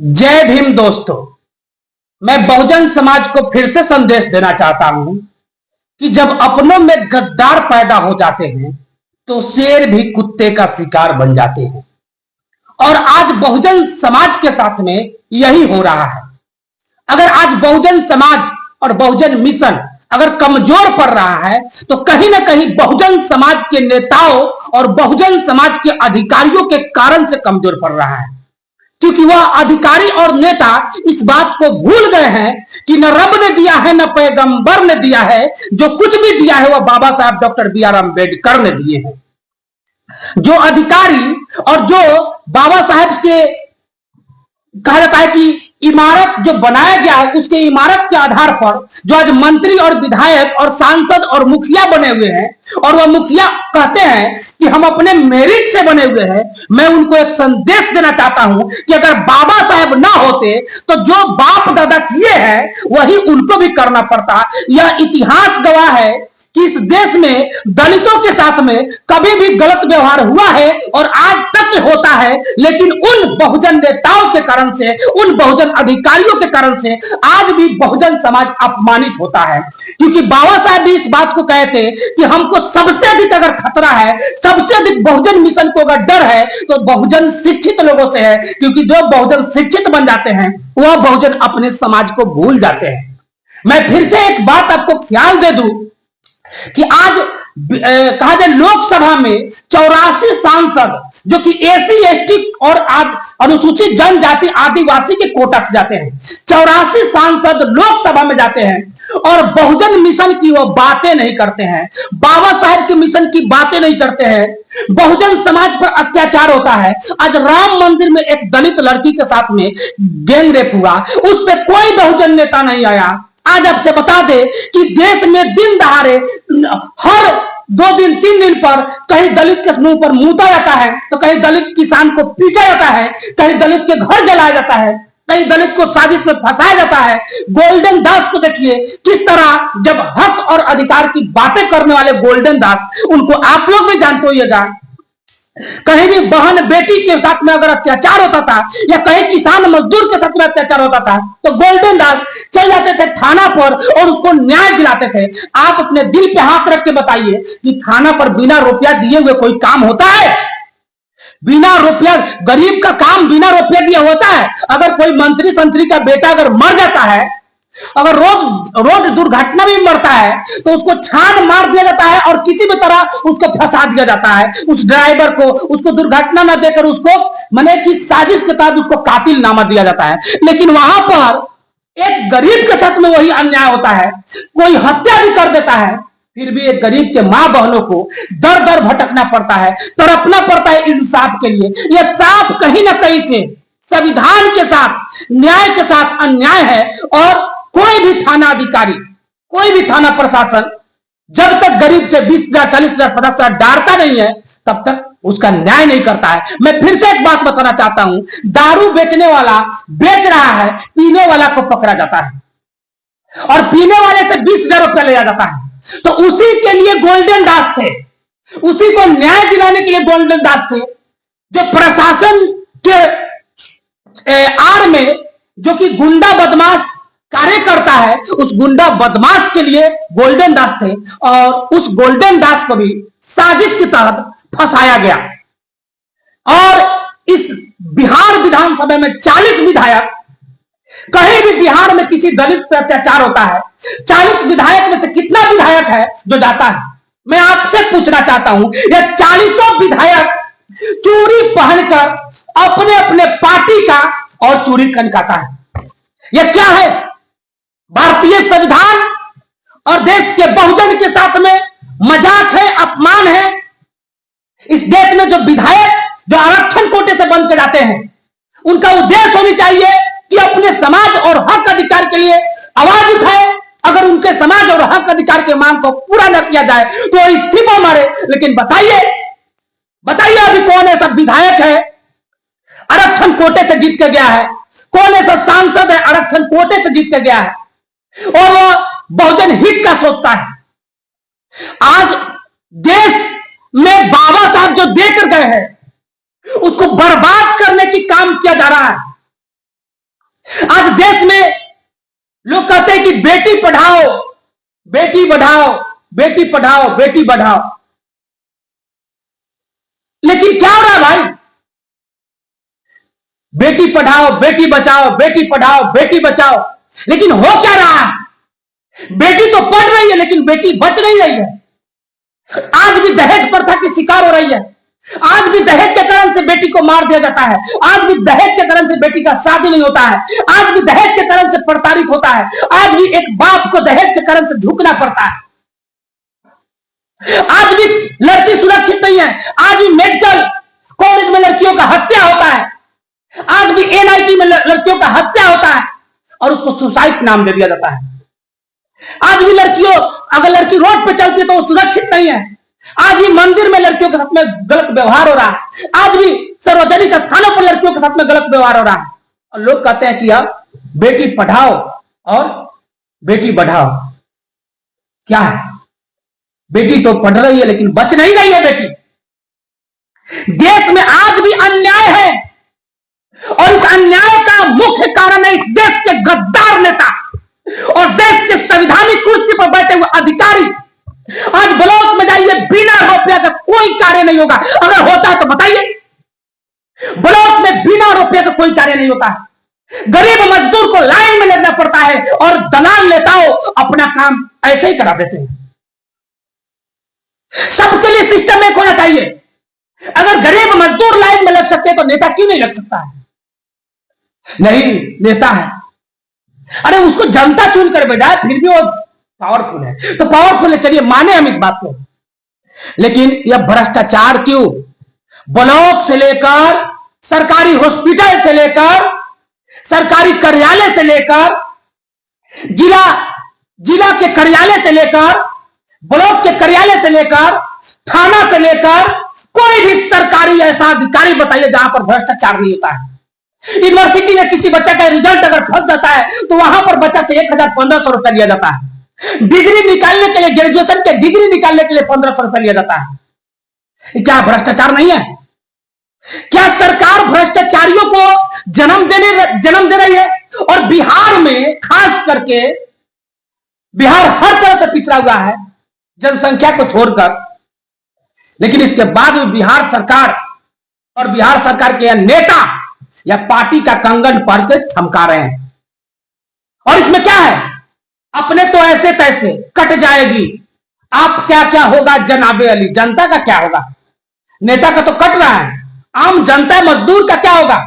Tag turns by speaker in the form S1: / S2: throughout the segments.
S1: जय भीम दोस्तों। मैं बहुजन समाज को फिर से संदेश देना चाहता हूं कि जब अपनों में गद्दार पैदा हो जाते हैं तो शेर भी कुत्ते का शिकार बन जाते हैं। और आज बहुजन समाज के साथ में यही हो रहा है। अगर आज बहुजन समाज और बहुजन मिशन अगर कमजोर पड़ रहा है तो कहीं ना कहीं बहुजन समाज के नेताओं और बहुजन समाज के अधिकारियों के कारण से कमजोर पड़ रहा है, क्योंकि वह अधिकारी और नेता इस बात को भूल गए हैं कि न रब ने दिया है न पैगंबर ने दिया है, जो कुछ भी दिया है वह बाबा साहब डॉक्टर बी आर अम्बेडकर ने दिए हैं। जो अधिकारी और जो बाबा साहब के कहा जाता है कि इमारत जो बनाया गया है उसके इमारत के आधार पर जो आज मंत्री और विधायक और सांसद और मुखिया बने हुए हैं और वह मुखिया कहते हैं कि हम अपने मेरिट से बने हुए हैं, मैं उनको एक संदेश देना चाहता हूं कि अगर बाबा साहब ना होते तो जो बाप दादा किए हैं वही उनको भी करना पड़ता। यह इतिहास गवाह है कि इस देश में दलितों के साथ में कभी भी गलत व्यवहार हुआ है और आज तक होता है, लेकिन उन बहुजन नेताओं के कारण से, उन बहुजन अधिकारियों के कारण से आज भी बहुजन समाज अपमानित होता है। क्योंकि बाबा साहब भी इस बात को कहते कि हमको सबसे अधिक अगर खतरा है, सबसे अधिक बहुजन मिशन को अगर डर है तो बहुजन शिक्षित लोगों से है, क्योंकि जो बहुजन शिक्षित बन जाते हैं वह बहुजन अपने समाज को भूल जाते हैं। मैं फिर से एक बात आपको ख्याल दे दूं कि आज कहा जाए लोकसभा में 84 सांसद जो कि एसी एसटी और अनुसूचित जनजाति आदिवासी के कोटा से जाते हैं, 84 सांसद लोकसभा में जाते हैं और बहुजन मिशन की वो बातें नहीं करते हैं, बाबा साहब के मिशन की बातें नहीं करते हैं। बहुजन समाज पर अत्याचार होता है। आज राम मंदिर में एक दलित लड़की के साथ में गैंग रेप हुआ, उस पर कोई बहुजन नेता नहीं आया। आज आपसे बता दे कि देश में दिन दहाड़े हर 2 दिन 3 दिन पर कहीं दलित के मुंह पर मूता जाता है, तो कहीं दलित किसान को पीटा जाता है, कहीं दलित के घर जलाया जाता है, कहीं दलित को साजिश में फंसाया जाता है। गोल्डन दास को देखिए किस तरह, जब हक और अधिकार की बातें करने वाले गोल्डन दास, उनको आप लोग भी जानते होइएगा, कहीं भी बहन बेटी के साथ में अगर अत्याचार होता था या कहीं किसान मजदूर के साथ में अत्याचार होता था तो गोल्डन दास चल जाते थे थाना पर और उसको न्याय दिलाते थे। आप अपने दिल पे हाथ रख के बताइए कि थाना पर बिना रुपया दिए हुए कोई काम होता है? बिना रुपया, गरीब का काम बिना रुपया दिए होता है? अगर कोई मंत्री संतरी का बेटा अगर मर जाता है, अगर रोड दुर्घटना में मरता है तो उसको छान मार दिया जाता है और किसी भी तरह उसको फंसा दिया जाता है, उस ड्राइवर को, उसको दुर्घटना न देकर उसको माने कि साजिश के तहत उसको कातिल नामा दिया जाता है। लेकिन वहां पर एक गरीब के साथ में वही अन्याय होता है, कोई हत्या भी कर देता है, फिर भी एक गरीब के मां बहनों को दर दर भटकना पड़ता है, तड़पना पड़ता है इंसाफ के लिए। यह साफ कहीं ना कहीं से संविधान के साथ, न्याय के साथ अन्याय है। और कोई भी थाना अधिकारी, कोई भी थाना प्रशासन जब तक गरीब से 20,000, 40,000, 50,000 डारता नहीं है तब तक उसका न्याय नहीं करता है। मैं फिर से एक बात बताना चाहता हूं, दारू बेचने वाला बेच रहा है, पीने वाला को पकड़ा जाता है और पीने वाले से 20,000 रुपया लिया जाता है। तो उसी के लिए गोल्डन दास थे, उसी को न्याय दिलाने के लिए गोल्डन दास थे। जो प्रशासन के आड़ में जो कि गुंडा बदमाश कार्य करता है, उस गुंडा बदमाश के लिए गोल्डन दास थे और उस गोल्डन दास को भी साजिश के तहत फंसाया गया। और इस बिहार विधानसभा में 40 विधायक, कहीं भी बिहार में किसी दलित पर अत्याचार होता है, 40 विधायक में से कितना विधायक है जो जाता है? मैं आपसे पूछना चाहता हूं, यह 40 विधायक चूड़ी पहनकर अपने अपने पार्टी का और चूड़ी खनकाता है। यह क्या है? भारतीय संविधान और देश के बहुजन के साथ में मजाक है, अपमान है। इस देश में जो विधायक जो आरक्षण कोटे से बन के जाते हैं, उनका उद्देश्य होनी चाहिए कि अपने समाज और हक अधिकार के लिए आवाज उठाए। अगर उनके समाज और हक अधिकार के मांग को पूरा न किया जाए तो इस्तीफा मारे। लेकिन बताइए अभी कौन ऐसा विधायक है आरक्षण कोटे से जीत के गया है? कौन ऐसा सांसद है आरक्षण कोटे से जीत के गया है और वो बहुजन हित का सोचता है? आज देश में बाबा साहब जो देकर गए हैं उसको बर्बाद करने की काम किया जा रहा है। आज देश में लोग कहते हैं कि बेटी पढ़ाओ, बेटी बढ़ाओ, बेटी पढ़ाओ, बेटी बढ़ाओ, लेकिन क्या हो रहा है भाई? बेटी पढ़ाओ, बेटी बचाओ, बेटी पढ़ाओ, बेटी बचाओ, लेकिन हो क्या रहा है? बेटी तो पढ़ रही है लेकिन बेटी बच नहीं रही है। आज भी दहेज प्रथा की शिकार हो रही है। आज भी दहेज के कारण से बेटी को मार दिया जाता है। आज भी दहेज के कारण से बेटी का शादी नहीं होता है। आज भी दहेज के कारण से प्रताड़ित होता है। आज भी एक बाप को दहेज के कारण से झुकना पड़ता है। आज भी लड़की सुरक्षित नहीं है। आज भी मेडिकल कॉलेज में लड़कियों का हत्या होता है। आज भी एनआईटी में लड़कियों का हत्या होता है और उसको सुसाइड नाम दे दिया जाता है। आज भी लड़कियों, अगर लड़की रोड पे चलती है तो वो सुरक्षित नहीं है। आज भी मंदिर में लड़कियों के साथ में गलत व्यवहार हो रहा है। आज भी सार्वजनिक स्थानों पर लड़कियों के साथ में गलत व्यवहार हो रहा है और लोग कहते हैं कि अब बेटी पढ़ाओ और बेटी बढ़ाओ। क्या है? बेटी तो पढ़ रही है लेकिन बच नहीं रही है बेटी। देश में आज भी अन्याय है और इस अन्याय का मुख्य कारण है इस देश के गद्दार नेता और देश के संवैधानिक कुर्सी पर बैठे हुए अधिकारी। आज ब्लॉक में जाइए, बिना रुपया का कोई कार्य नहीं होगा। अगर होता है तो बताइए। ब्लॉक में बिना रुपये का कोई कार्य नहीं होता है। गरीब मजदूर को लाइन में लगना पड़ता है और दलाल नेताओं अपना काम ऐसे ही करा देते हैं। सबके लिए सिस्टम एक होना चाहिए। अगर गरीब मजदूर लाइन में लग सकते हैं तो नेता क्यों नहीं लग सकता है? नहीं, नेता है, अरे उसको जनता चुन कर भेजा है, फिर भी वो पावरफुल है तो पावरफुल है, चलिए माने हम इस बात को। लेकिन यह भ्रष्टाचार क्यों? ब्लॉक से लेकर सरकारी हॉस्पिटल से लेकर सरकारी कार्यालय से लेकर जिला के कार्यालय से लेकर ब्लॉक के कार्यालय से लेकर थाना से लेकर कोई भी सरकारी ऐसा अधिकारी बताइए जहां पर भ्रष्टाचार नहीं होता है। यूनिवर्सिटी में किसी बच्चे का रिजल्ट अगर फंस जाता है तो वहां पर बच्चा से 1,000-1,500 रुपया लिया जाता है। डिग्री निकालने के लिए, ग्रेजुएशन के डिग्री निकालने के लिए 1,500 रुपया लिया जाता है। क्या भ्रष्टाचार नहीं है? क्या सरकार भ्रष्टाचारियों को जन्म दे रही है? और बिहार में खास करके, बिहार हर तरह से पिछड़ा हुआ है जनसंख्या को छोड़कर, लेकिन इसके बाद भी बिहार सरकार और बिहार सरकार के नेता या पार्टी का कंगन पढ़ के थमका रहे हैं। और इसमें क्या है? अपने तो ऐसे तैसे कट जाएगी, आप क्या क्या होगा जनाबे अली, जनता का क्या होगा? नेता का तो कट रहा है, आम जनता मजदूर का क्या होगा?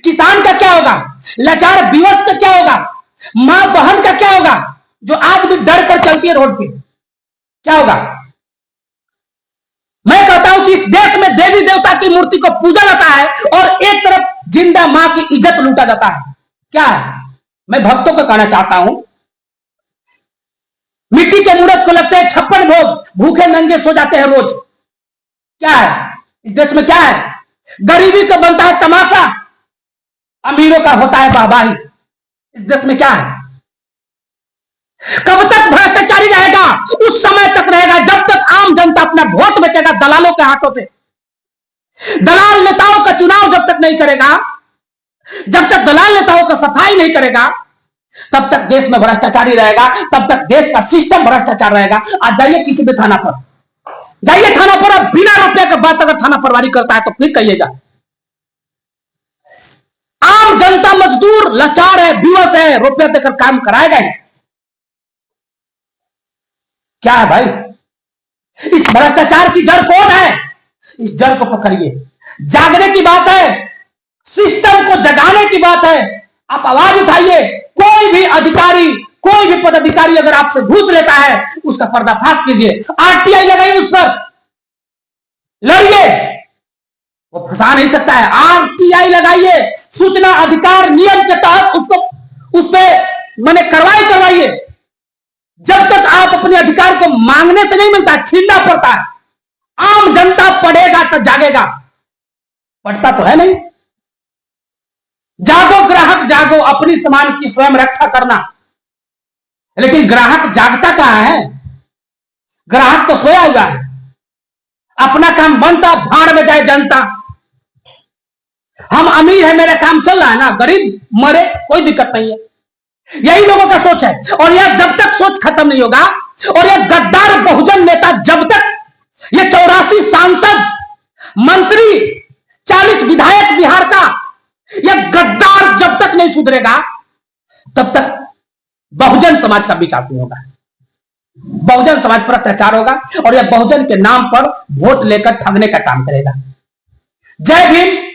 S1: किसान का क्या होगा? लाचार विवश का क्या होगा? मां बहन का क्या होगा जो आज भी डर कर चलती है रोड पे? क्या होगा? मैं कहता हूं कि इस देश में देवी देवता की मूर्ति को पूजा जाता है और एक तरफ जिंदा मां की इज्जत लूटा जाता है। क्या है? मैं भक्तों को कहना चाहता हूं, मिट्टी के मूर्त को लगते हैं 56 भोग, भूखे नंगे सो जाते हैं रोज। क्या है इस देश में? क्या है? गरीबी का बनता है तमाशा, अमीरों का होता है वाहवाही। इस देश में क्या है? कब तक भ्रष्टाचारी रहेगा? उस समय तक रहेगा जब तक आम जनता अपना वोट बेचेगा दलालों के हाथों से। दलाल नेताओं का चुनाव जब तक नहीं करेगा, जब तक दलाल नेताओं का सफाई नहीं करेगा, तब तक देश में भ्रष्टाचारी रहेगा, तब तक देश का सिस्टम भ्रष्टाचार रहेगा। आज जाइए किसी भी थाना पर, जाइए थाना पर, अब बिना रुपये के बात अगर थाना प्रभारी करता है तो फिर कहिएगा। आम जनता मजदूर लाचार है, विवश है, रुपये देकर काम कराएगा ही। क्या है भाई? इस भ्रष्टाचार की जड़ कौन है? इस जड़ को पकड़िए। जागने की बात है, सिस्टम को जगाने की बात है। आप आवाज उठाइए। कोई भी अधिकारी, कोई भी पदाधिकारी अगर आपसे घूस लेता है उसका पर्दाफाश कीजिए, आरटीआई लगाइए, उस पर लड़िए। वो फंसा नहीं सकता है, आरटीआई लगाइए, सूचना अधिकार नियम के तहत उसको उस पर मैंने कार्रवाई करवाइए। जब तक आप अपने अधिकार को मांगने से नहीं मिलता, छीनना पड़ता है। आम जनता पढ़ेगा तो जागेगा, पढ़ता तो है नहीं। जागो ग्राहक जागो, अपनी सामान की स्वयं रक्षा करना। लेकिन ग्राहक जागता कहां है? ग्राहक तो सोया हुआ है, अपना काम बनता, भाड़ में जाए जनता। हम अमीर है, मेरा काम चल रहा है ना, गरीब मरे कोई दिक्कत नहीं है। यही लोगों का सोच है। और यह जब तक सोच खत्म नहीं होगा, और यह गद्दार बहुजन नेता जब तक, ये 84 सांसद, मंत्री, 40 विधायक बिहार का, यह गद्दार जब तक नहीं सुधरेगा तब तक बहुजन समाज का विकास नहीं होगा। बहुजन समाज पर अत्याचार होगा और यह बहुजन के नाम पर वोट लेकर ठगने का काम करेगा। जय भीम,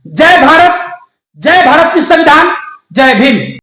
S1: जय भारत, जय भारत की संविधान, जय भीम।